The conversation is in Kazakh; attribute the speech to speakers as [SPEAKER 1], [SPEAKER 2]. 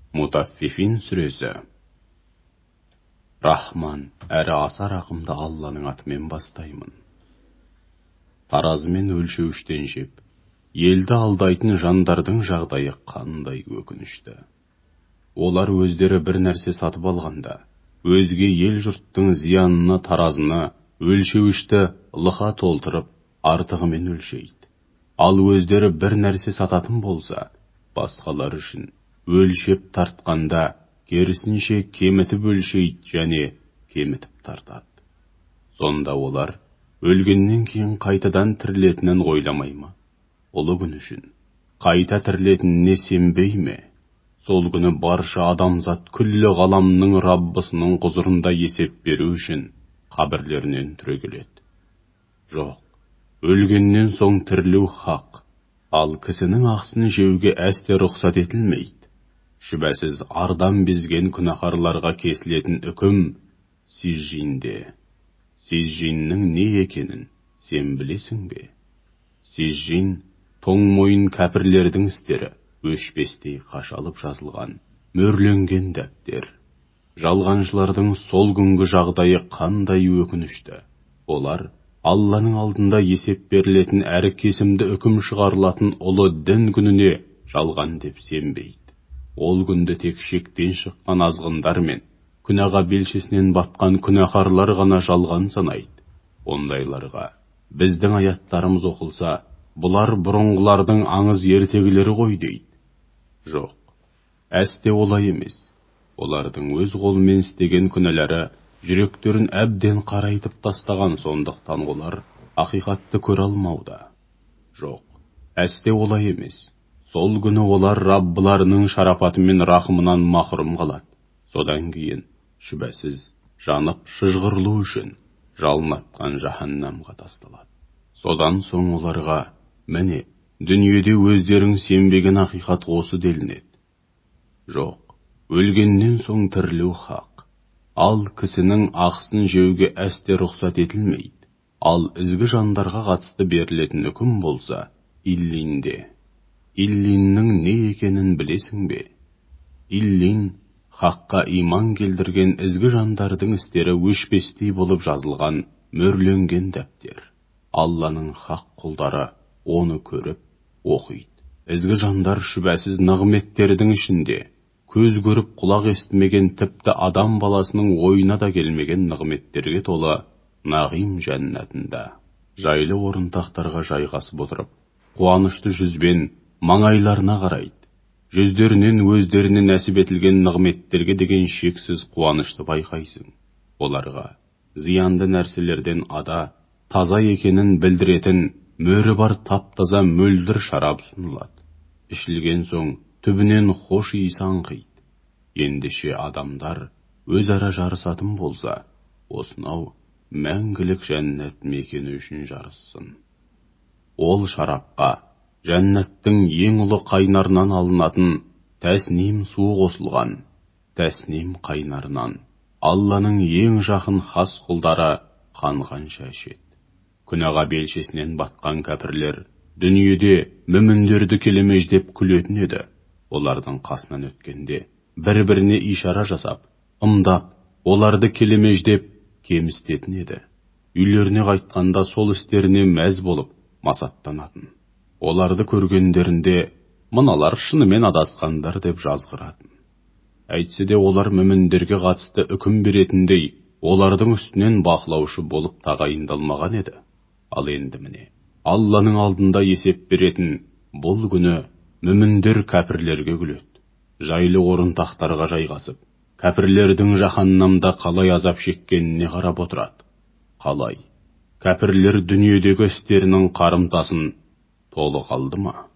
[SPEAKER 1] Mutaffifin сүресі. Рахман әрі аса рақымды Алланың атымен бастаймын. Таразымен өлшеуіштен жеп, елді алдайтын жандардың жағдайы қандай өкінішті. Олар өздері бір нәрсе сатып алғанда, өзге ел жұрттың зиянына таразыны, өлшеуішті лыға толтырып, артығымен өлшейді. Ал өздері бір нәрсе сататын болса, басқалар үшін өлшеп тартқанда, керісінше кемітіп өлшейді және кемітіп тартады. Сонда олар өлгеннен кейін қайтадан тірілетінін ойламай ма? Ұлы күн үшін қайта тірілетініне сенбей ме? Сол күні барша адамзат күллі ғаламның Раббысының құзырында есеп беру үшін қабірлерінен түрегеледі. Жоқ, өлгеннен соң тірілу хақ, ал кісінің ақысын жеуге әсте рұқсат етілмейді. Шүбәсіз ардан безген күнәһарларға кесілетін үкім сижжинде. Сижжиннің не екенін сен білесің бе? Сижжин тоң мойын кәпірлердің істері өшпестей қашалып жазылған, мөрленген дәптер. Жалғаншылардың сол күнгі жағдайы қандай өкінішті. Олар Алланың алдында есеп берілетін әрі кесімді үкім шығарылатын ұлы дін күніне жалған деп сенбейді. Ол күнді тек шектен шыққан азғындар мен күнәға белшесінен батқан күнәһарлар ғана жалған санайды. Ондайларға біздің аяттарымыз оқылса, бұлар бұрынғылардың аңыз ертегілері ғой дейді. Жоқ, әсте олай емес. Олардың өз қолымен істеген күнәлері жүректерін әбден қарайтып тастаған, сондықтан олар ақиқатты көре алмауда. Жоқ, әсте олай емес. Сол күні олар Раббыларының шарапаты мен рахымынан махрұм қалады. Содан кейін, шүбәсіз, жанып шыжғырлу үшін жалынатқан жаһаннамға тасталады. Содан соң оларға, міне, дүниеде өздерің сенбеген ақиқат осы делінеді. Жоқ, өлгеннен соң тірілу хақ, ал кісінің ақысын жеуге әсте рұқсат етілмейді. Ал ізгі жандарға қатысты берілетін үкім болса, иллинде. Иллиннің не екенін білесің бе? Иллин хаққа иман келдірген ізгі жандардың істері өшпестей болып жазылған, мөрленген дәптер. Алланың хақ құлдары оны көріп, оқиды. Ізгі жандар шүбәсіз нығметтердің ішінде, көз көріп құлақ естімеген, тіпті адам баласының ойына да келмеген нығметтерге толы нағим жәннатында жайлы орынтақтарға жайғасып отырып, қуанышты жүзбен маңайларына қарайды. Жүздерінен өздеріне нәсіп етілген нығметтерге деген шексіз қуанышты байқайсың. Оларға зиянды нәрселерден ада, таза екенін білдіретін мөрі бар тап-таза мөлдір шарап сұнылады. Ішілген соң түбінен хош иісі аңқиды. Ендеше адамдар өзара жарысатын болса, осынау мәңгілік жәннат мекені үшін жарыссын. Ол шарапқа жәннаттың ең ұлы қайнарынан алынатын тәсним суы қосылған. Тәсним қайнарынан Алланың ең жақын хас құлдары қанғанша ішеді. Күнәға белшесінен батқан кәпірлер дүниеде мүміндерді келемеждеп күлетін еді. Олардың қасынан өткенде бір-біріне ишара жасап, ымдап, оларды келемеждеп кемістетін еді. Үйлеріне қайтқанда сол істеріне мәз болып масаттанатын. Оларды көргендерінде мыналар шынымен адасқандар деп жазғыратын. Әйтсе де олар мүміндерге қатысты үкім беретіндей, олардың үстінен бақылаушы болып тағайындалмаған еді. Ал енді міне, Алланың алдында есеп беретін бұл күні мүміндер кәпірлерге күледі. Жайлы орынтақтарға жайғасып, кәпірлердің жаһаннамда қалай азап шеккеніне қарап отырады. Қалай? Кәпірлер дүниедегі істерінің қарымтасын толық алды ма?